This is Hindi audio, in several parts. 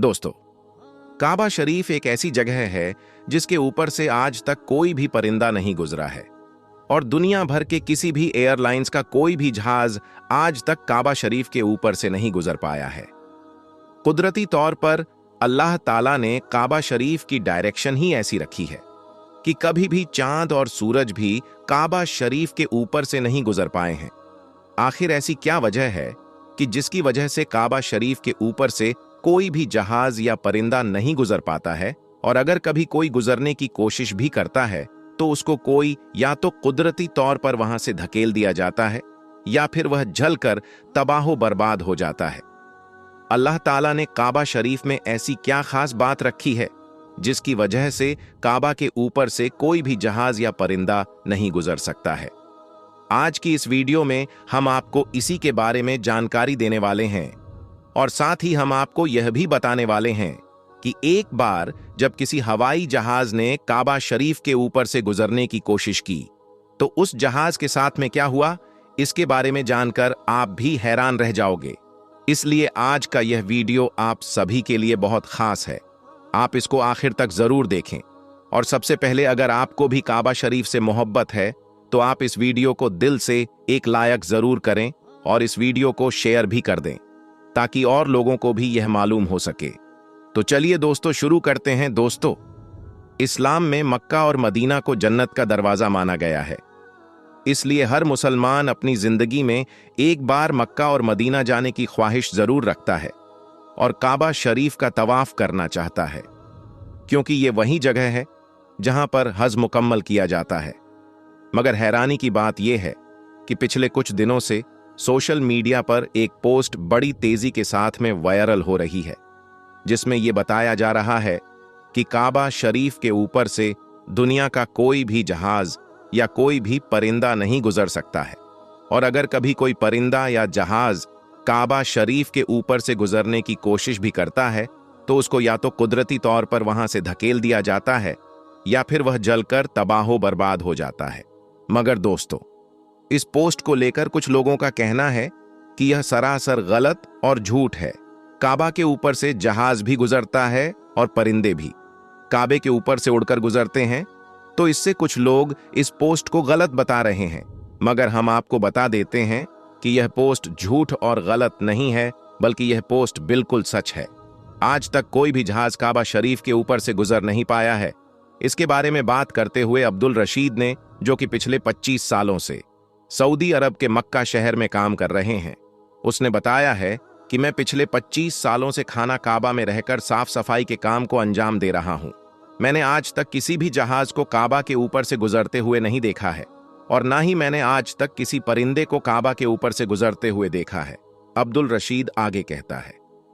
दोस्तों, काबा शरीफ एक ऐसी जगह है जिसके ऊपर से आज तक कोई भी परिंदा नहीं गुजरा है और दुनिया भर के किसी भी एयरलाइंस का कोई भी जहाज आज तक काबा शरीफ के ऊपर से नहीं गुजर पाया है। कुदरती तौर पर अल्लाह ताला ने काबा शरीफ की डायरेक्शन ही ऐसी रखी है कि कभी भी चांद और सूरज भी काबा शरीफ के ऊपर से नहीं गुजर पाए हैं। आखिर ऐसी क्या वजह है कि जिसकी वजह से काबा शरीफ के ऊपर से कोई भी जहाज या परिंदा नहीं गुजर पाता है, और अगर कभी कोई गुजरने की कोशिश भी करता है तो उसको कोई या तो कुदरती तौर पर वहां से धकेल दिया जाता है या फिर वह जलकर तबाहो बर्बाद हो जाता है। अल्लाह ताला ने काबा शरीफ में ऐसी क्या खास बात रखी है जिसकी वजह से काबा के ऊपर से कोई भी जहाज या परिंदा नहीं गुजर सकता है। आज की इस वीडियो में हम आपको इसी के बारे में जानकारी देने वाले हैं और साथ ही हम आपको यह भी बताने वाले हैं कि एक बार जब किसी हवाई जहाज ने काबा शरीफ के ऊपर से गुजरने की कोशिश की तो उस जहाज के साथ में क्या हुआ, इसके बारे में जानकर आप भी हैरान रह जाओगे। इसलिए आज का यह वीडियो आप सभी के लिए बहुत खास है। आप इसको आखिर तक जरूर देखें। और सबसे पहले, अगर आपको भी काबा शरीफ से मोहब्बत है तो आप इस वीडियो को दिल से एक लायक जरूर करें और इस वीडियो को शेयर भी कर दें ताकि और लोगों को भी यह मालूम हो सके। तो चलिए दोस्तों, शुरू करते हैं। दोस्तों, इस्लाम में मक्का और मदीना को जन्नत का दरवाजा माना गया है, इसलिए हर मुसलमान अपनी जिंदगी में एक बार मक्का और मदीना जाने की ख्वाहिश जरूर रखता है और काबा शरीफ का तवाफ करना चाहता है, क्योंकि ये वही जगह है जहां पर हज मुकम्मल किया जाता है। मगर हैरानी की बात यह है कि पिछले कुछ दिनों से सोशल मीडिया पर एक पोस्ट बड़ी तेजी के साथ में वायरल हो रही है, जिसमें यह बताया जा रहा है कि काबा शरीफ के ऊपर से दुनिया का कोई भी जहाज या कोई भी परिंदा नहीं गुजर सकता है, और अगर कभी कोई परिंदा या जहाज काबा शरीफ के ऊपर से गुजरने की कोशिश भी करता है तो उसको या तो कुदरती तौर पर वहां से धकेल दिया जाता है या फिर वह जलकर तबाहो बर्बाद हो जाता है। मगर दोस्तों, इस पोस्ट को लेकर कुछ लोगों का कहना है कि यह सरासर गलत और झूठ है। काबा के ऊपर से जहाज भी गुजरता है और परिंदे भी काबे के ऊपर से उड़कर गुजरते हैं, तो इससे कुछ लोग इस पोस्ट को गलत बता रहे हैं। मगर हम आपको बता देते हैं कि यह पोस्ट झूठ और गलत नहीं है, बल्कि यह पोस्ट बिल्कुल सच है। आज तक कोई भी जहाज काबा शरीफ के ऊपर से गुजर नहीं पाया है। इसके बारे में बात करते हुए अब्दुल रशीद ने, जो कि पिछले 25 सालों से सऊदी अरब के मक्का शहर में काम कर रहे हैं, उसने बताया है कि मैं पिछले 25 सालों से खाना काबा में रहकर साफ सफाई के काम को अंजाम दे रहा हूं। मैंने आज तक किसी भी जहाज को काबा के ऊपर से गुजरते हुए नहीं देखा है और ना ही मैंने आज तक किसी परिंदे को काबा के ऊपर से गुजरते हुए देखा है। अब्दुल रशीद आगे कहता है,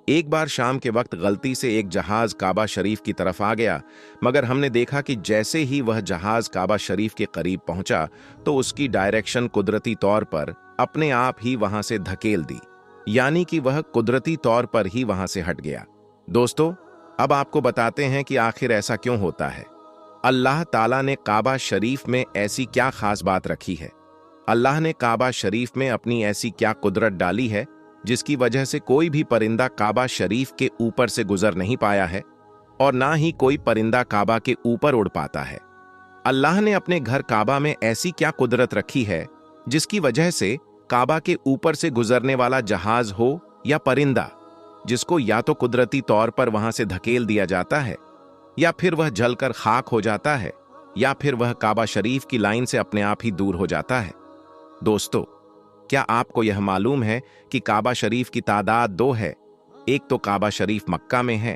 एक बार शाम के वक्त गलती से एक जहाज काबा शरीफ की तरफ आ गया, मगर हमने देखा कि जैसे ही वह जहाज काबा शरीफ के करीब पहुंचा तो उसकी डायरेक्शन कुदरती तौर पर अपने आप ही वहां से धकेल दी, यानी कि वह कुदरती तौर पर ही वहां से हट गया। दोस्तों, अब आपको बताते हैं कि आखिर ऐसा क्यों होता है। अल्लाह ताला ने काबा शरीफ में ऐसी क्या खास बात रखी है। अल्लाह ने काबा शरीफ में अपनी ऐसी क्या कुदरत डाली है जिसकी वजह से कोई भी परिंदा काबा शरीफ के ऊपर से गुजर नहीं पाया है और ना ही कोई परिंदा काबा के ऊपर उड़ पाता है। अल्लाह ने अपने घर काबा में ऐसी क्या कुदरत रखी है जिसकी वजह से काबा के ऊपर से गुजरने वाला जहाज हो या परिंदा, जिसको या तो कुदरती तौर पर वहां से धकेल दिया जाता है या फिर वह जलकर खाक हो जाता है या फिर वह काबा शरीफ की लाइन से अपने आप ही दूर हो जाता है। दोस्तों, क्या आपको यह मालूम है कि काबा शरीफ की तादाद 2 है। एक तो काबा शरीफ मक्का में है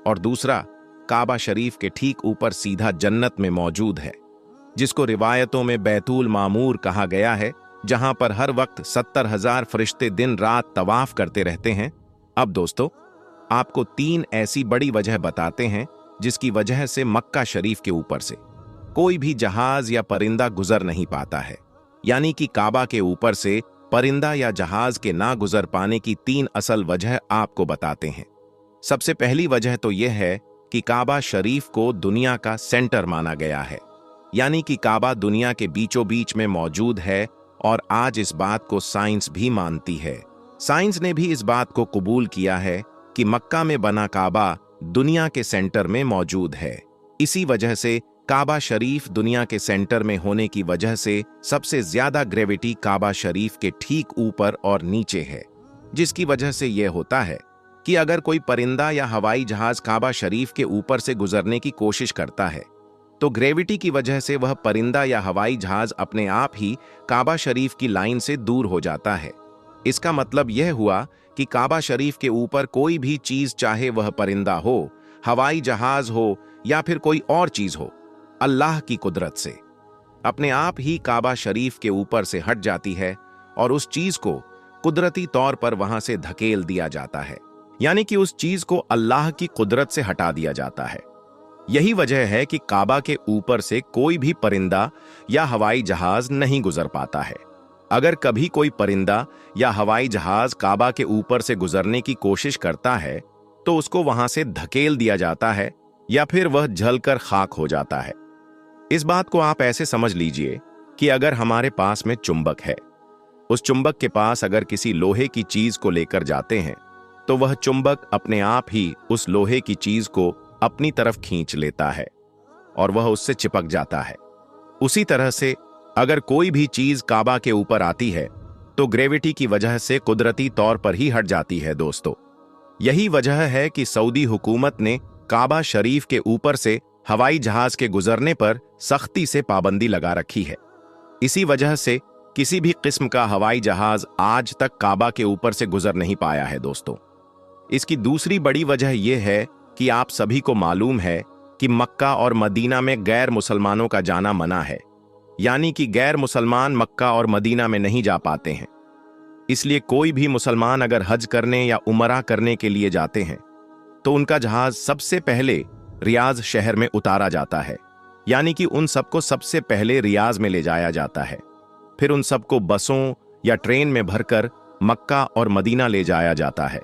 और दूसरा काबा शरीफ के ठीक ऊपर सीधा जन्नत में मौजूद है, जिसको रिवायतों में बैतुल मामूर कहा गया है, जहां पर हर वक्त 70,000 फरिश्ते दिन रात तवाफ करते रहते हैं। अब दोस्तों, आपको 3 ऐसी बड़ी वजह बताते हैं जिसकी वजह से मक्का शरीफ के ऊपर से कोई भी जहाज या परिंदा गुजर नहीं पाता है, यानी कि काबा के ऊपर से परिंदा या जहाज के ना गुजर पाने की 3 असल वजह आपको बताते हैं। सबसे पहली वजह तो यह है कि काबा शरीफ को दुनिया का सेंटर माना गया है, यानी कि काबा दुनिया के बीचों बीच में मौजूद है और आज इस बात को साइंस भी मानती है। साइंस ने भी इस बात को कबूल किया है कि मक्का में बना काबा दुनिया के सेंटर में मौजूद है। इसी वजह से काबा शरीफ दुनिया के सेंटर में होने की वजह से सबसे ज्यादा ग्रेविटी काबा शरीफ के ठीक ऊपर और नीचे है, जिसकी वजह से यह होता है कि अगर कोई परिंदा या हवाई जहाज काबा शरीफ के ऊपर से गुजरने की कोशिश करता है तो ग्रेविटी की वजह से वह परिंदा या हवाई जहाज अपने आप ही काबा शरीफ की लाइन से दूर हो जाता है। इसका मतलब यह हुआ कि काबा शरीफ के ऊपर कोई भी चीज, चाहे वह परिंदा हो, हवाई जहाज हो या फिर कोई और चीज हो, अल्लाह की कुदरत से अपने आप ही काबा शरीफ के ऊपर से हट जाती है और उस चीज को कुदरती तौर पर वहां से धकेल दिया जाता है, यानी कि उस चीज को अल्लाह की कुदरत से हटा दिया जाता है। यही वजह है कि काबा के ऊपर से कोई भी परिंदा या हवाई जहाज नहीं गुजर पाता है। अगर कभी कोई परिंदा या हवाई जहाज काबा के ऊपर से गुजरने की कोशिश करता है तो उसको वहां से धकेल दिया जाता है या फिर वह जलकर खाक हो जाता है। इस बात को आप ऐसे समझ लीजिए कि अगर हमारे पास में चुंबक है, उस चुंबक के पास अगर किसी लोहे की चीज को लेकर जाते हैं तो वह चुंबक अपने आप ही उस लोहे की चीज को अपनी तरफ खींच लेता है और वह उससे चिपक जाता है। उसी तरह से अगर कोई भी चीज काबा के ऊपर आती है तो ग्रेविटी की वजह से कुदरती तौर पर ही हट जाती है। दोस्तों, यही वजह है कि सऊदी हुकूमत ने काबा शरीफ के ऊपर से हवाई जहाज के गुजरने पर सख्ती से पाबंदी लगा रखी है। इसी वजह से किसी भी किस्म का हवाई जहाज आज तक काबा के ऊपर से गुजर नहीं पाया है। दोस्तों, इसकी दूसरी बड़ी वजह यह है कि आप सभी को मालूम है कि मक्का और मदीना में गैर मुसलमानों का जाना मना है, यानी कि गैर मुसलमान मक्का और मदीना में नहीं जा पाते हैं। इसलिए कोई भी मुसलमान अगर हज करने या उमरा करने के लिए जाते हैं तो उनका जहाज सबसे पहले रियाज शहर में उतारा जाता है, यानी कि उन सबको सबसे पहले रियाज में ले जाया जाता है। फिर उन सबको बसों या ट्रेन में भरकर मक्का और मदीना ले जाया जाता है,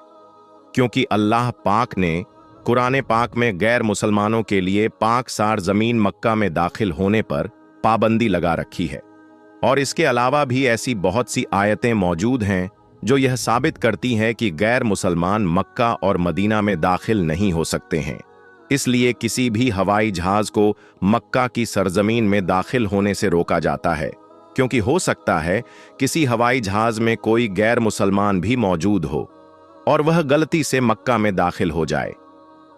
क्योंकि अल्लाह पाक ने कुरान पाक में गैर मुसलमानों के लिए पाक सार जमीन मक्का में दाखिल होने पर पाबंदी लगा रखी है। और इसके अलावा भी ऐसी बहुत सी आयतें मौजूद हैं जो यह साबित करती हैं कि गैर मुसलमान मक्का और मदीना में दाखिल नहीं हो सकते हैं। इसलिए किसी भी हवाई जहाज को मक्का की सरजमीन में दाखिल होने से रोका जाता है, क्योंकि हो सकता है किसी हवाई जहाज में कोई गैर मुसलमान भी मौजूद हो और वह गलती से मक्का में दाखिल हो जाए।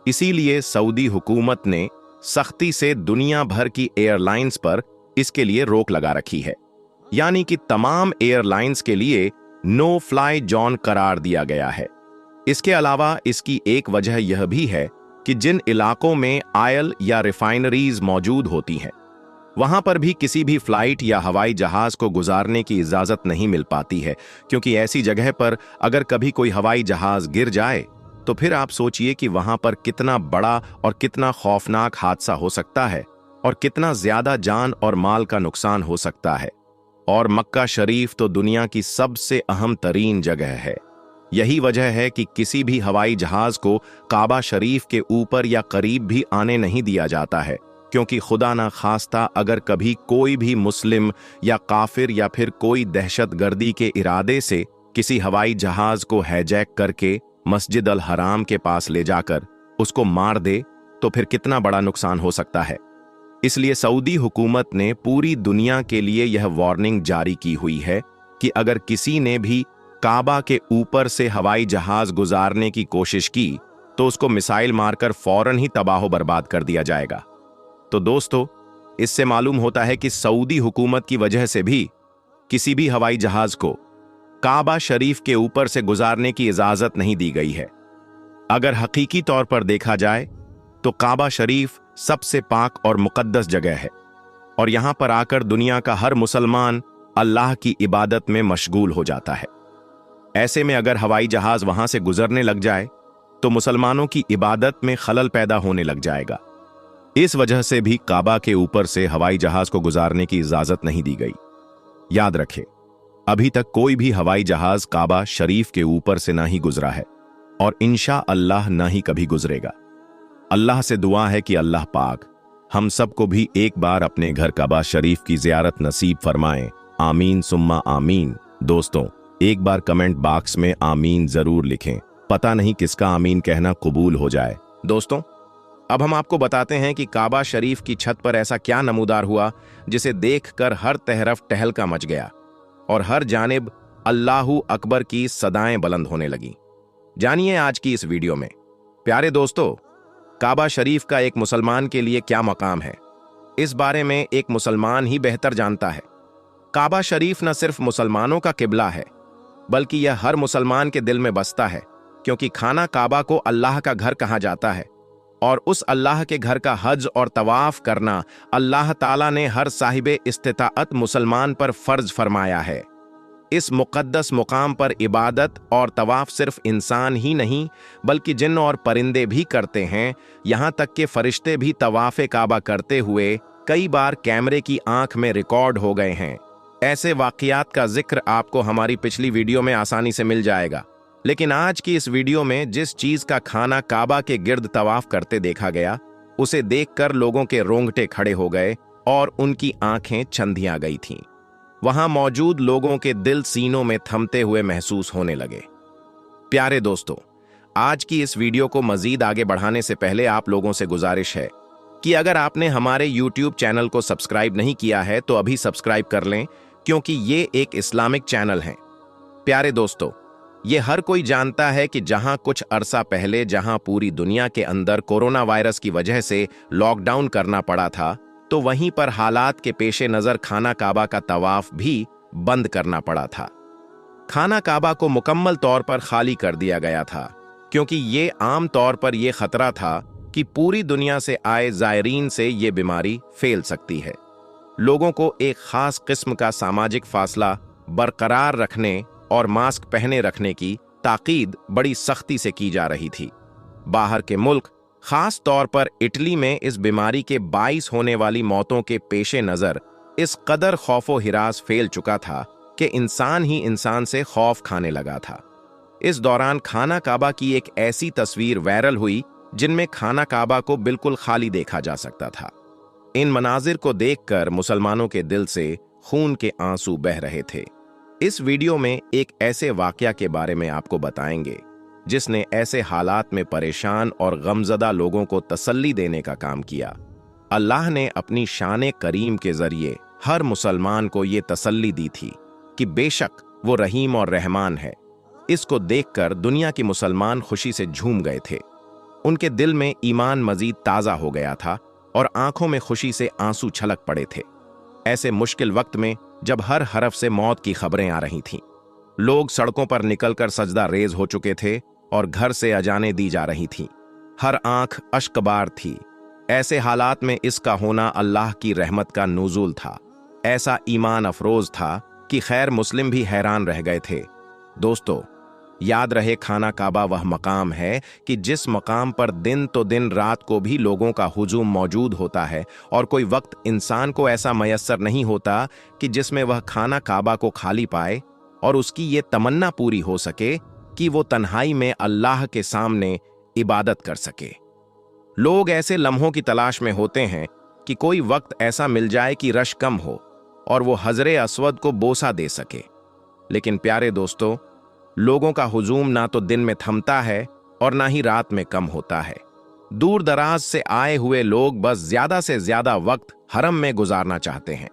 इसीलिए सऊदी हुकूमत ने सख्ती से दुनिया भर की एयरलाइंस पर इसके लिए रोक लगा रखी है, यानी कि तमाम एयरलाइंस के लिए नो फ्लाई जोन करार दिया गया है। इसके अलावा इसकी एक वजह यह भी है कि जिन इलाकों में ऑयल या रिफाइनरीज मौजूद होती हैं वहां पर भी किसी भी फ्लाइट या हवाई जहाज को गुजारने की इजाजत नहीं मिल पाती है, क्योंकि ऐसी जगह पर अगर कभी कोई हवाई जहाज गिर जाए तो फिर आप सोचिए कि वहां पर कितना बड़ा और कितना खौफनाक हादसा हो सकता है और कितना ज्यादा जान और माल का नुकसान हो सकता है। और मक्का शरीफ तो दुनिया की सबसे अहम तरीन जगह है। यही वजह है कि किसी भी हवाई जहाज को काबा शरीफ के ऊपर या करीब भी आने नहीं दिया जाता है, क्योंकि खुदा ना खास्ता अगर कभी कोई भी मुस्लिम या काफिर या फिर कोई दहशतगर्दी के इरादे से किसी हवाई जहाज को हाईजैक करके मस्जिद अल हराम के पास ले जाकर उसको मार दे तो फिर कितना बड़ा नुकसान हो सकता है। इसलिए सऊदी हुकूमत ने पूरी दुनिया के लिए यह वार्निंग जारी की हुई है कि अगर किसी ने भी काबा के ऊपर से हवाई जहाज गुजारने की कोशिश की तो उसको मिसाइल मारकर फौरन ही तबाह बर्बाद कर दिया जाएगा। तो दोस्तों, इससे मालूम होता है कि सऊदी हुकूमत की वजह से भी किसी भी हवाई जहाज को काबा शरीफ के ऊपर से गुजारने की इजाजत नहीं दी गई है। अगर हकीकी तौर पर देखा जाए तो काबा शरीफ सबसे पाक और मुकद्दस जगह है और यहां पर आकर दुनिया का हर मुसलमान अल्लाह की इबादत में मशगूल हो जाता है। ऐसे में अगर हवाई जहाज वहां से गुजरने लग जाए तो मुसलमानों की इबादत में खलल पैदा होने लग जाएगा। इस वजह से भी काबा के ऊपर से हवाई जहाज को गुजारने की इजाजत नहीं दी गई। याद रखें, अभी तक कोई भी हवाई जहाज काबा शरीफ के ऊपर से ना ही गुजरा है और इंशा अल्लाह ना ही कभी गुजरेगा। अल्लाह से दुआ है कि अल्लाह पाक हम सबको भी एक बार अपने घर काबा शरीफ की ज़ियारत नसीब फरमाएं। आमीन सुम्मा आमीन। दोस्तों, एक बार कमेंट बॉक्स में आमीन जरूर लिखें। पता नहीं किसका आमीन कहना कबूल हो जाए। दोस्तों, अब हम आपको बताते हैं कि काबा शरीफ की छत पर ऐसा क्या नमूदार हुआ जिसे देखकर हर तरफ टहलका मच गया और हर जानिब अल्लाहू अकबर की सदाएं बुलंद होने लगी। जानिए आज की इस वीडियो में। प्यारे दोस्तों, काबा शरीफ का एक मुसलमान के लिए क्या मकाम है, इस बारे में एक मुसलमान ही बेहतर जानता है। काबा शरीफ न सिर्फ मुसलमानों का किबला है, बल्कि यह हर मुसलमान के दिल में बसता है, क्योंकि खाना काबा को अल्लाह का घर कहा जाता है और उस अल्लाह के घर का हज और तवाफ करना अल्लाह ताला ने हर साहिबे इस्तिताअत मुसलमान पर फर्ज फरमाया है। इस मुक़द्दस मुकाम पर इबादत और तवाफ सिर्फ इंसान ही नहीं बल्कि जिन्न और परिंदे भी करते हैं। यहाँ तक कि फरिश्ते भी तवाफ़े काबा करते हुए कई बार कैमरे की आंख में रिकॉर्ड हो गए हैं। ऐसे वाक़ियात का जिक्र आपको हमारी पिछली वीडियो में आसानी से मिल जाएगा, लेकिन आज की इस वीडियो में जिस चीज़ का खाना काबा के गिर्द तवाफ करते देखा गया, उसे देखकर लोगों के रोंगटे खड़े हो गए और उनकी आंखें चंधियां गई थीं। वहां मौजूद लोगों के दिल सीनों में थमते हुए महसूस होने लगे। प्यारे दोस्तों, आज की इस वीडियो को मजीद आगे बढ़ाने से पहले आप लोगों से गुजारिश है कि अगर आपने हमारे YouTube चैनल को सब्सक्राइब नहीं किया है तो अभी सब्सक्राइब कर लें, क्योंकि ये एक इस्लामिक चैनल है। प्यारे दोस्तों, ये हर कोई जानता है कि जहां कुछ अरसा पहले जहां पूरी दुनिया के अंदर कोरोना वायरस की वजह से लॉकडाउन करना पड़ा था, तो वहीं पर हालात के पेशे नज़र खाना काबा का तवाफ भी बंद करना पड़ा था। खाना काबा को मुकम्मल तौर पर खाली कर दिया गया था, क्योंकि ये आम तौर पर यह खतरा था कि पूरी दुनिया से आए ज़ायरीन से ये बीमारी फैल सकती है। लोगों को एक खास किस्म का सामाजिक फासला बरकरार रखने और मास्क पहने रखने की ताकीद बड़ी सख्ती से की जा रही थी। बाहर के मुल्क, खास तौर पर इटली में इस बीमारी के 22 होने वाली मौतों के पेशे नज़र इस कदर खौफो हिरास फैल चुका था कि इंसान ही इंसान से खौफ खाने लगा था। इस दौरान खाना काबा की एक ऐसी तस्वीर वायरल हुई जिनमें खाना काबा को बिल्कुल खाली देखा जा सकता था। इन मनाजिर को देखकर मुसलमानों के दिल से खून के आंसू बह रहे थे। इस वीडियो में एक ऐसे वाकया के बारे में आपको बताएंगे जिसने ऐसे हालात में परेशान और गमज़दा लोगों को तसल्ली देने का काम किया। अल्लाह ने अपनी शान करीम के जरिए हर मुसलमान को ये तसल्ली दी थी कि बेशक वो रहीम और रहमान है। इसको देखकर दुनिया के मुसलमान खुशी से झूम गए थे। उनके दिल में ईमान मजीद ताज़ा हो गया था और आंखों में खुशी से आंसू छलक पड़े थे। ऐसे मुश्किल वक्त में जब हर हरफ से मौत की खबरें आ रही थीं, लोग सड़कों पर निकलकर सजदा रेज हो चुके थे और घर से अजाने दी जा रही थीं। हर आंख अश्कबार थी। ऐसे हालात में इसका होना अल्लाह की रहमत का नुज़ूल था। ऐसा ईमान अफरोज था कि खैर मुस्लिम भी हैरान रह गए थे। दोस्तों, याद रहे, खाना काबा वह मकाम है कि जिस मकाम पर दिन तो दिन रात को भी लोगों का हुजूम मौजूद होता है और कोई वक्त इंसान को ऐसा मयस्सर नहीं होता कि जिसमें वह खाना काबा को खाली पाए और उसकी ये तमन्ना पूरी हो सके कि वो तन्हाई में अल्लाह के सामने इबादत कर सके। लोग ऐसे लम्हों की तलाश में होते हैं कि कोई वक्त ऐसा मिल जाए कि रश कम हो और वो हजरे अस्वद को बोसा दे सके। लेकिन प्यारे दोस्तों, लोगों का हुजूम ना तो दिन में थमता है और ना ही रात में कम होता है। दूर दराज से आए हुए लोग बस ज्यादा से ज्यादा वक्त हरम में गुजारना चाहते हैं।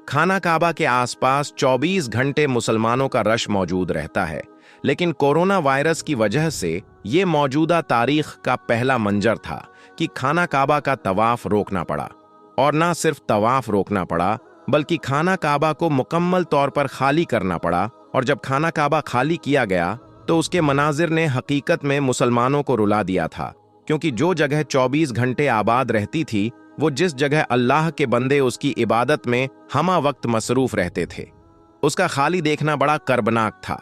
खाना काबा के आसपास 24 घंटे मुसलमानों का रश मौजूद रहता है, लेकिन कोरोना वायरस की वजह से ये मौजूदा तारीख का पहला मंजर था कि खाना काबा का तवाफ रोकना पड़ा। और ना सिर्फ तवाफ रोकना पड़ा, बल्कि खाना काबा को मुकम्मल तौर पर खाली करना पड़ा। और जब खाना काबा खाली किया गया तो उसके मनाजिर ने हकीकत में मुसलमानों को रुला दिया था, क्योंकि जो जगह 24 घंटे आबाद रहती थी, वो जिस जगह अल्लाह के बंदे उसकी इबादत में हमा वक्त मसरूफ रहते थे, उसका खाली देखना बड़ा कर्बनाक था।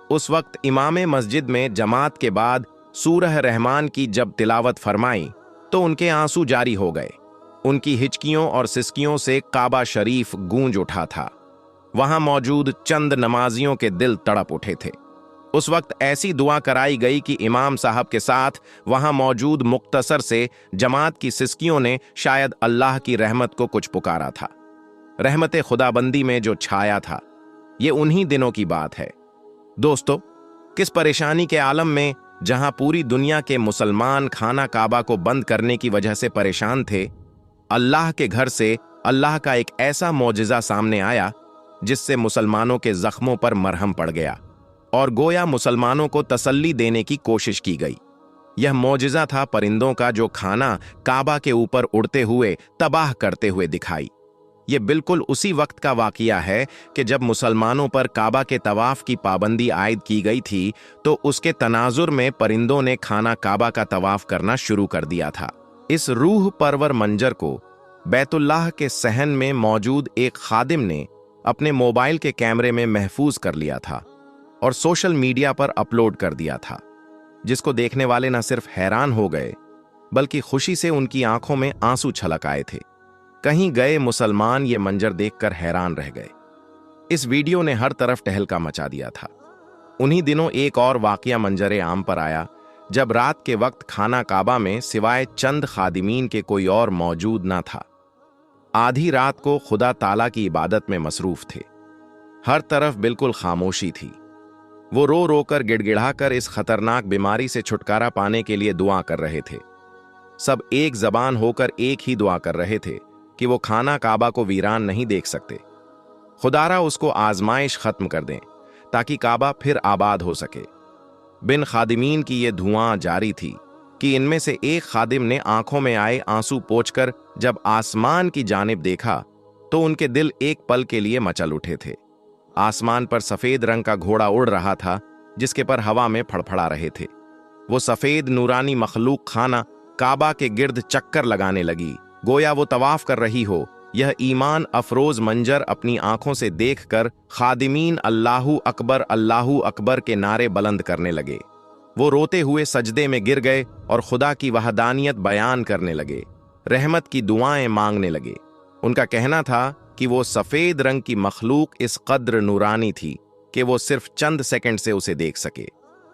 उस वक्त इमाम मस्जिद में जमात के बाद सूरह रहमान की जब तिलावत फरमाई तो उनके आंसू जारी हो गए। उनकी हिचकियों और सिसकियों से काबा शरीफ गूंज उठा था। वहां मौजूद चंद नमाजियों के दिल तड़प उठे थे। उस वक्त ऐसी दुआ कराई गई कि इमाम साहब के साथ वहां मौजूद मुख्तसर से जमात की सिसकियों ने शायद अल्लाह की रहमत को कुछ पुकारा था। रहमत खुदाबंदी में जो छाया था, ये उन्हीं दिनों की बात है। दोस्तों, किस परेशानी के आलम में जहां पूरी दुनिया के मुसलमान खाना काबा को बंद करने की वजह से परेशान थे, अल्लाह के घर से अल्लाह का एक ऐसा मौजिज़ा सामने आया जिससे मुसलमानों के जख्मों पर मरहम पड़ गया और गोया मुसलमानों को तसल्ली देने की कोशिश की गई। यह मौजिज़ा था परिंदों का जो खाना काबा के ऊपर उड़ते हुए तबाह करते हुए दिखाई। यह बिल्कुल उसी वक्त का वाक़िया है कि जब मुसलमानों पर काबा के तवाफ की पाबंदी आयद की गई थी तो उसके तनाजुर में परिंदों ने खाना काबा का तवाफ करना शुरू कर दिया था। इस रूह परवर मंजर को बैतुल्लाह के सहन में मौजूद एक खादिम ने अपने मोबाइल के कैमरे में महफूज कर लिया था और सोशल मीडिया पर अपलोड कर दिया था, जिसको देखने वाले न सिर्फ हैरान हो गए बल्कि खुशी से उनकी आंखों में आंसू छलक आए थे। कहीं गए मुसलमान ये मंजर देखकर हैरान रह गए। इस वीडियो ने हर तरफ टहलका मचा दिया था। उन्हीं दिनों एक और वाकया मंजरे आम पर आया जब रात के वक्त खाना काबा में सिवाय चंद खादिमीन के कोई और मौजूद ना था। आधी रात को खुदा ताला की इबादत में मसरूफ थे। हर तरफ बिल्कुल खामोशी थी। वो रो रो कर गिड़गिड़ाकर इस खतरनाक बीमारी से छुटकारा पाने के लिए दुआ कर रहे थे। सब एक जबान होकर एक ही दुआ कर रहे थे कि वो खाना काबा को वीरान नहीं देख सकते। खुदारा उसको आजमाइश खत्म कर दें ताकि काबा फिर आबाद हो सके। बिन खादिमीन की ये धुआं जारी थी कि इनमें से एक खादिम ने आंखों में आए आंसू पोंछकर जब आसमान की जानिब देखा तो उनके दिल एक पल के लिए मचल उठे थे। आसमान पर सफेद रंग का घोड़ा उड़ रहा था जिसके पर हवा में फड़फड़ा रहे थे। वो सफेद नूरानी मखलूक खाना काबा के गिर्द चक्कर लगाने लगी, गोया वो तवाफ कर रही हो। यह ईमान अफरोज मंजर अपनी आंखों से देखकर खादिमीन अल्लाहू अकबर के नारे बुलंद करने लगे। वो रोते हुए सजदे में गिर गए और खुदा की वहदानियत बयान करने लगे, रहमत की दुआएं मांगने लगे। उनका कहना था कि वो सफेद रंग की मखलूक इस कद्र नूरानी थी कि वो सिर्फ चंद सेकंड से उसे देख सके।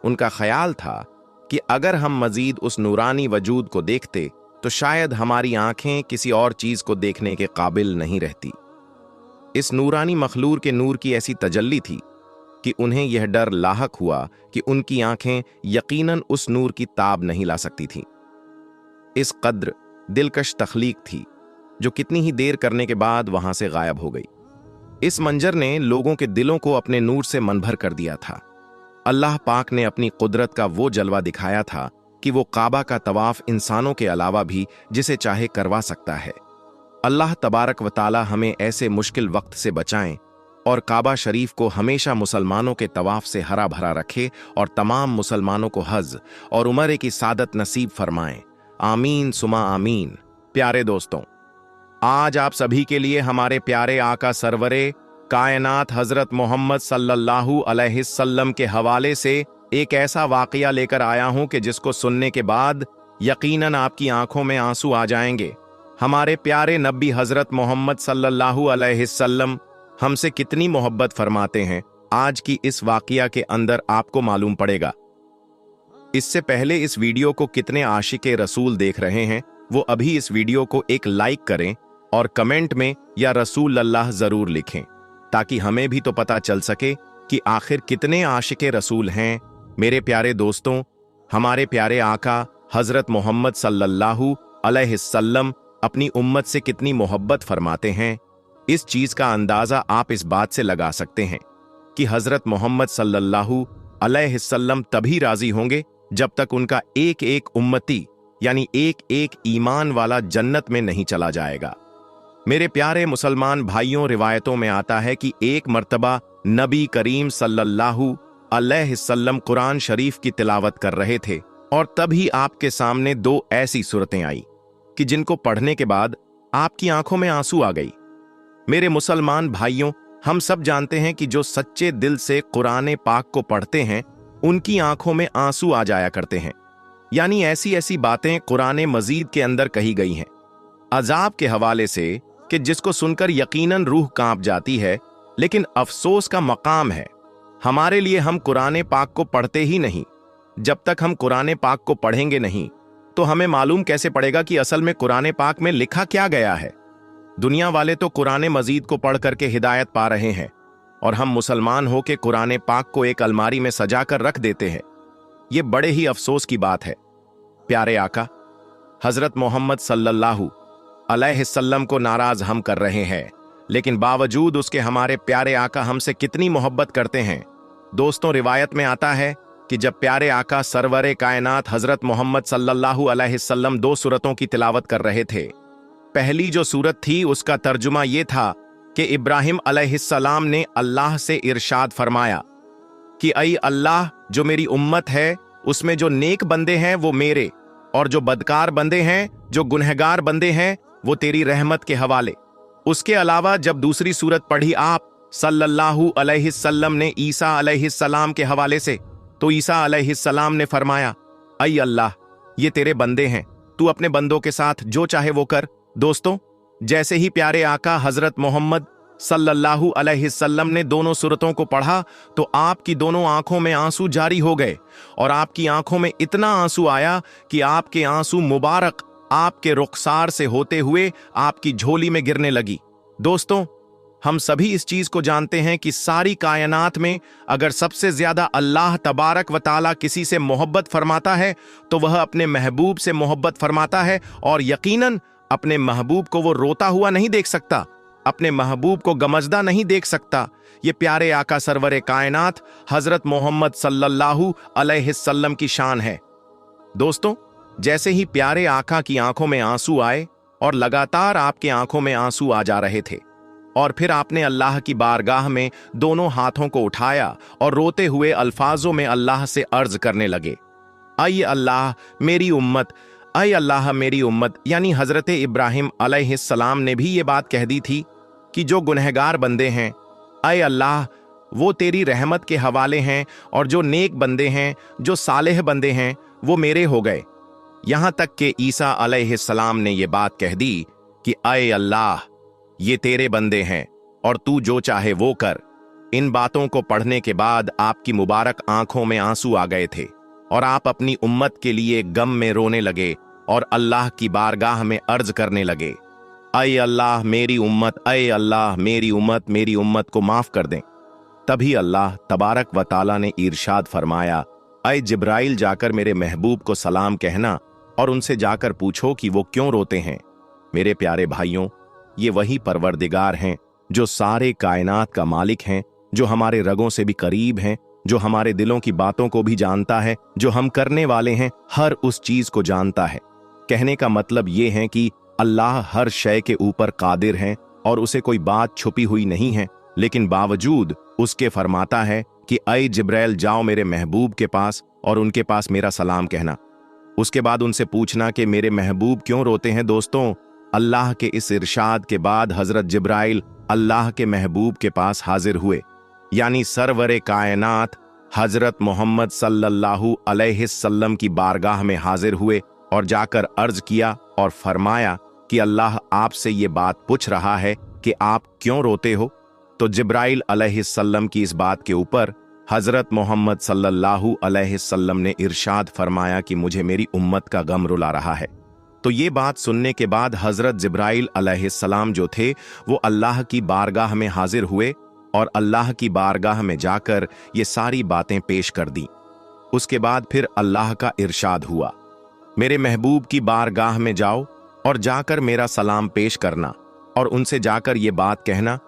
उनका ख्याल था कि अगर हम मजीद उस नूरानी वजूद को देखते तो शायद हमारी आंखें किसी और चीज को देखने के काबिल नहीं रहती। इस नूरानी मखलूर के नूर की ऐसी तजल्ली थी कि उन्हें यह डर लाहक हुआ कि उनकी आंखें यकीनन उस नूर की ताब नहीं ला सकती थीं। इस कद्र दिलकश तख्लीक थी जो कितनी ही देर करने के बाद वहां से गायब हो गई। इस मंजर ने लोगों के दिलों को अपने नूर से मनभर कर दिया था। अल्लाह पाक ने अपनी कुदरत का वो जलवा दिखाया था कि वो काबा का तवाफ इंसानों के अलावा भी जिसे चाहे करवा सकता है। अल्लाह तबारक व ताला हमें ऐसे मुश्किल वक्त से बचाएं और काबा शरीफ को हमेशा मुसलमानों के तवाफ से हरा भरा रखे और तमाम मुसलमानों को हज और उमरे की सादत नसीब फरमाएं। आमीन सुमा आमीन। प्यारे दोस्तों, आज आप सभी के लिए हमारे प्यारे आका सरवरे कायनात हजरत मोहम्मद सल्लल्लाहु अलैहि वसल्लम के हवाले से एक ऐसा वाकया लेकर आया हूं कि जिसको सुनने के बाद यकीनन आपकी आंखों में आंसू आ जाएंगे। हमारे प्यारे नबी हजरत मोहम्मद सल्लल्लाहु अलैहि वसल्लम हमसे कितनी मोहब्बत फरमाते हैं, आज की इस वाकया के अंदर आपको मालूम पड़ेगा। इससे पहले इस वीडियो को कितने आशिके रसूल देख रहे हैं, वो अभी इस वीडियो को एक लाइक करें और कमेंट में या रसूल अल्लाह जरूर लिखें ताकि हमें भी तो पता चल सके कि आखिर कितने आशिके रसूल हैं। मेरे प्यारे दोस्तों, हमारे प्यारे आका हजरत मोहम्मद सल्लल्लाहु अलैहि वसल्लम अपनी उम्मत से कितनी मोहब्बत फरमाते हैं, इस चीज का अंदाजा आप इस बात से लगा सकते हैं कि हजरत मोहम्मद सल्लल्लाहु अलैहि वसल्लम तभी राजी होंगे जब तक उनका एक एक उम्मती यानी एक एक ईमान वाला जन्नत में नहीं चला जाएगा। मेरे प्यारे मुसलमान भाइयों, रिवायतों में आता है कि एक मर्तबा नबी करीम सल्लल्लाहु अलैहि वसल्लम कुरान शरीफ की तिलावत कर रहे थे और तभी आपके सामने दो ऐसी सूरतें आई कि जिनको पढ़ने के बाद आपकी आंखों में आंसू आ गई। मेरे मुसलमान भाइयों, हम सब जानते हैं कि जो सच्चे दिल से कुरान पाक को पढ़ते हैं उनकी आंखों में आंसू आ जाया करते हैं। यानी ऐसी ऐसी बातें कुरान मजीद के अंदर कही गई हैं अजाब के हवाले से कि जिसको सुनकर यकीनन रूह कांप जाती है। लेकिन अफसोस का मकाम है हमारे लिए, हम कुरान पाक को पढ़ते ही नहीं। जब तक हम कुरान पाक को पढ़ेंगे नहीं तो हमें मालूम कैसे पड़ेगा कि असल में कुरान पाक में लिखा क्या गया है। दुनिया वाले तो कुरान मजीद को पढ़ करके हिदायत पा रहे हैं और हम मुसलमान हो के कुरान पाक को एक अलमारी में सजा कर रख देते हैं। ये बड़े ही अफसोस की बात है। प्यारे आका हजरत मोहम्मद सल्लल्लाहु अलैहिस्सल्लम को नाराज हम कर रहे हैं, लेकिन बावजूद उसके हमारे प्यारे आका हमसे कितनी मोहब्बत करते हैं। दोस्तों, रिवायत में आता है कि जब प्यारे आका सरवरे कायनात हजरत मोहम्मद सल्लल्लाहु अलैहिस्सल्लम 2 सूरतों की तिलावत कर रहे थे। पहली जो सूरत थी उसका तर्जुमा ये था कि इब्राहिम अलैहिस्सलाम ने अल्लाह से इरशाद फरमाया कि ऐ अल्लाह, जो मेरी उम्मत है उसमें जो नेक बंदे हैं वो मेरे, और जो बदकार बंदे हैं, जो गुनहगार बंदे हैं, वो तेरी रहमत के हवाले। उसके अलावा जब दूसरी सूरत पढ़ी आप सल्लल्लाहु अलैहिस्सल्लम ने ईसा अलैहिस्सलाम के हवाले से, तो ईसा अलैहिस्सलाम ने फरमाया, ऐ अल्लाह, ये तेरे बंदे हैं, तू अपने बंदों के साथ जो चाहे वो कर। दोस्तों, जैसे ही प्यारे आका हजरत मोहम्मद सल्लल्लाहु अलैहिस्सल्लम ने दोनों सूरतों को पढ़ा तो आपकी दोनों आंखों में आंसू जारी हो गए, और आपकी आंखों में इतना आंसू आया कि आपके आंसू मुबारक आपके रुखसार से होते हुए आपकी झोली में गिरने लगी। दोस्तों, हम सभी इस चीज को जानते हैं कि सारी कायनात में अगर सबसे ज्यादा अल्लाह तबारक व ताला किसी से मोहब्बत फरमाता है तो वह अपने महबूब से मोहब्बत फरमाता है, और यकीनन अपने महबूब को वो रोता हुआ नहीं देख सकता, अपने महबूब को गमजदा नहीं देख सकता। ये प्यारे आका सरवरे कायनात हजरत मोहम्मद सल्लल्लाहु अलैहिस्सल्लम की शान है। दोस्तों, जैसे ही प्यारे आका की आंखों में आंसू आए और लगातार आपके आंखों में आंसू आ जा रहे थे, और फिर आपने अल्लाह की बारगाह में दोनों हाथों को उठाया और रोते हुए अल्फाजों में अल्लाह से अर्ज करने लगे, ऐ अल्लाह मेरी उम्मत, ऐ अल्लाह मेरी उम्मत। यानी हजरत इब्राहिम अलैहिस्सलाम ने भी ये बात कह दी थी कि जो गुनहगार बंदे हैं, ऐ अल्लाह, वो तेरी रहमत के हवाले हैं, और जो नेक बंदे हैं, जो सालेह बंदे हैं, वो मेरे हो गए। यहां तक कि ईसा अलैहिस्सलाम ने ये बात कह दी कि ऐ अल्लाह, ये तेरे बंदे हैं और तू जो चाहे वो कर। इन बातों को पढ़ने के बाद आपकी मुबारक आंखों में आंसू आ गए थे, और आप अपनी उम्मत के लिए गम में रोने लगे और अल्लाह की बारगाह में अर्ज करने लगे, ऐ अल्लाह मेरी उम्मत, ऐ अल्लाह मेरी उम्मत, मेरी उम्मत को माफ कर दें। तभी अल्लाह तबारक व ताला ने इरशाद फरमाया, ऐ जिब्राइल, जाकर मेरे महबूब को सलाम कहना और उनसे जाकर पूछो कि वो क्यों रोते हैं। मेरे प्यारे भाइयों, ये वही परवरदिगार हैं जो सारे कायनात का मालिक हैं, जो हमारे रगों से भी करीब हैं, जो हमारे दिलों की बातों को भी जानता है, जो हम करने वाले हैं हर उस चीज को जानता है। कहने का मतलब ये है कि अल्लाह हर शय के ऊपर कादिर हैं और उसे कोई बात छुपी हुई नहीं है, लेकिन बावजूद उसके फरमाता है कि ऐ जिब्राइल, जाओ मेरे महबूब के पास और उनके पास मेरा सलाम कहना। उसके बाद उनसे पूछना कि मेरे महबूब क्यों रोते हैं। दोस्तों, अल्लाह के इस इरशाद के बाद हजरत जिब्राइल अल्लाह के महबूब के पास हाजिर हुए, यानी सरवरे कायनात हजरत मोहम्मद सल्लल्लाहु अलैहिस्सल्लम की बारगाह में हाजिर हुए और जाकर अर्ज किया और फरमाया कि अल्लाह आपसे ये बात पूछ रहा है कि आप क्यों रोते हो। तो जिब्राइल अलैहिस्सल्लम की इस बात के ऊपर हजरत मोहम्मद सल्लल्लाहु अलैहिस्सल्लम ने इरशाद फरमाया कि मुझे मेरी उम्मत का गम रुला रहा है। तो ये बात सुनने के बाद हजरत जिब्राइल अलैहिस्सलाम जो थे वो अल्लाह की बारगाह में हाजिर हुए और अल्लाह की बारगाह में जाकर ये सारी बातें पेश कर दी। उसके बाद फिर अल्लाह का इरशाद हुआ, मेरे महबूब की बारगाह में जाओ और जाकर मेरा सलाम पेश करना और उनसे जाकर ये बात कहना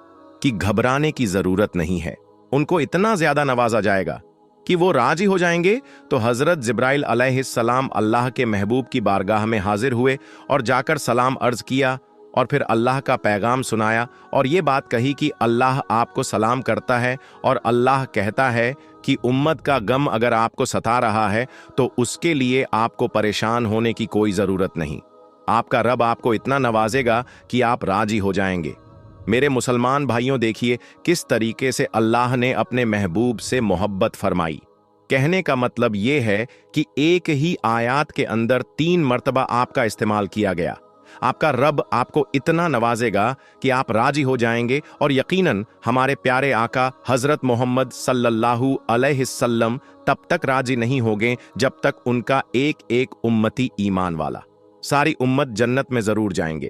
कि घबराने की जरूरत नहीं है, उनको इतना ज्यादा नवाजा जाएगा कि वो राजी हो जाएंगे। तो हजरत जिब्राइल अलैहिस्सलाम अल्लाह के महबूब की बारगाह में हाजिर हुए और जाकर सलाम अर्ज किया और फिर अल्लाह का पैगाम सुनाया और ये बात कही कि अल्लाह आपको सलाम करता है और अल्लाह कहता है कि उम्मत का गम अगर आपको सता रहा है तो उसके लिए आपको परेशान होने की कोई जरूरत नहीं, आपका रब आपको इतना नवाजेगा कि आप राजी हो जाएंगे। मेरे मुसलमान भाइयों, देखिए किस तरीके से अल्लाह ने अपने महबूब से मोहब्बत फरमाई। कहने का मतलब ये है कि एक ही आयत के अंदर 3 मर्तबा आपका इस्तेमाल किया गया। आपका रब आपको इतना नवाजेगा कि आप राजी हो जाएंगे और यकीनन हमारे प्यारे आका हजरत मोहम्मद सल्लल्लाहु अलैहिस्सल्लम तब तक राजी नहीं होंगे जब तक उनका एक एक उम्मती ईमान वाला, सारी उम्मत जन्नत में जरूर जाएंगे।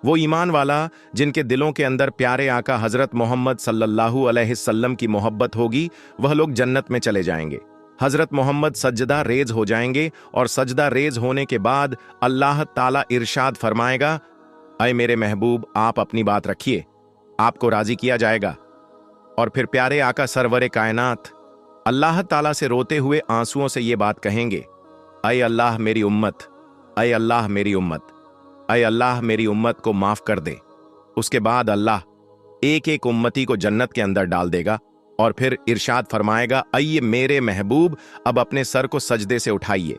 वो ईमान वाला जिनके दिलों के अंदर प्यारे आका हजरत मोहम्मद सल्लल्लाहु अलैहिस्सल्लम की मोहब्बत होगी, वह लोग जन्नत में चले जाएंगे। हजरत मोहम्मद सजदा रेज हो जाएंगे और सजदा रेज होने के बाद अल्लाह ताला इरशाद फरमाएगा, अय मेरे महबूब, आप अपनी बात रखिए, आपको राजी किया जाएगा। और फिर प्यारे आका सरवरे कायनात अल्लाह ताला से रोते हुए आंसुओं से ये बात कहेंगे, अय अल्लाह मेरी उम्मत, अय अल्लाह मेरी उम्मत, अय अल्लाह मेरी उम्मत को माफ कर दे। उसके बाद अल्लाह एक एक उम्मती को जन्नत के अंदर डाल देगा और फिर इरशाद फरमाएगा, अये मेरे महबूब, अब अपने सर को सजदे से उठाइए,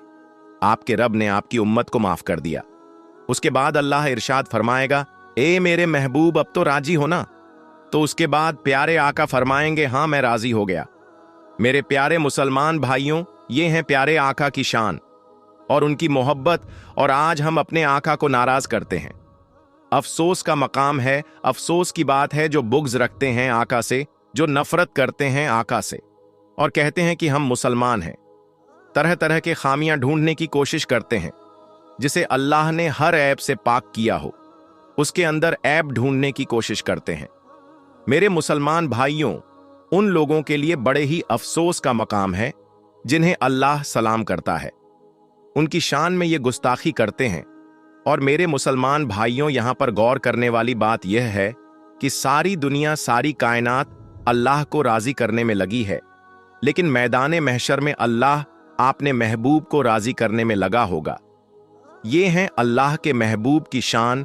आपके रब ने आपकी उम्मत को माफ कर दिया। उसके बाद अल्लाह इरशाद फरमाएगा, ए मेरे महबूब, अब तो राजी हो ना? तो उसके बाद प्यारे आका फरमाएंगे, हां मैं राजी हो गया। मेरे प्यारे मुसलमान भाइयों, ये हैं प्यारे आका की शान और उनकी मोहब्बत, और आज हम अपने आका को नाराज करते हैं। अफसोस का मकाम है, अफसोस की बात है जो बुग़्ज़ रखते हैं आका से, जो नफरत करते हैं आका से और कहते हैं कि हम मुसलमान हैं। तरह तरह के खामियां ढूंढने की कोशिश करते हैं, जिसे अल्लाह ने हर ऐब से पाक किया हो, उसके अंदर ऐब ढूंढने की कोशिश करते हैं। मेरे मुसलमान भाइयों, उन लोगों के लिए बड़े ही अफसोस का मकाम है जिन्हें अल्लाह सलाम करता है, उनकी शान में ये गुस्ताखी करते हैं। और मेरे मुसलमान भाइयों, यहां पर गौर करने वाली बात यह है कि सारी दुनिया, सारी कायनात अल्लाह को राजी करने में लगी है, लेकिन मैदान महशर में अल्लाह आपने महबूब को राजी करने में लगा होगा। ये हैं अल्लाह के महबूब की शान,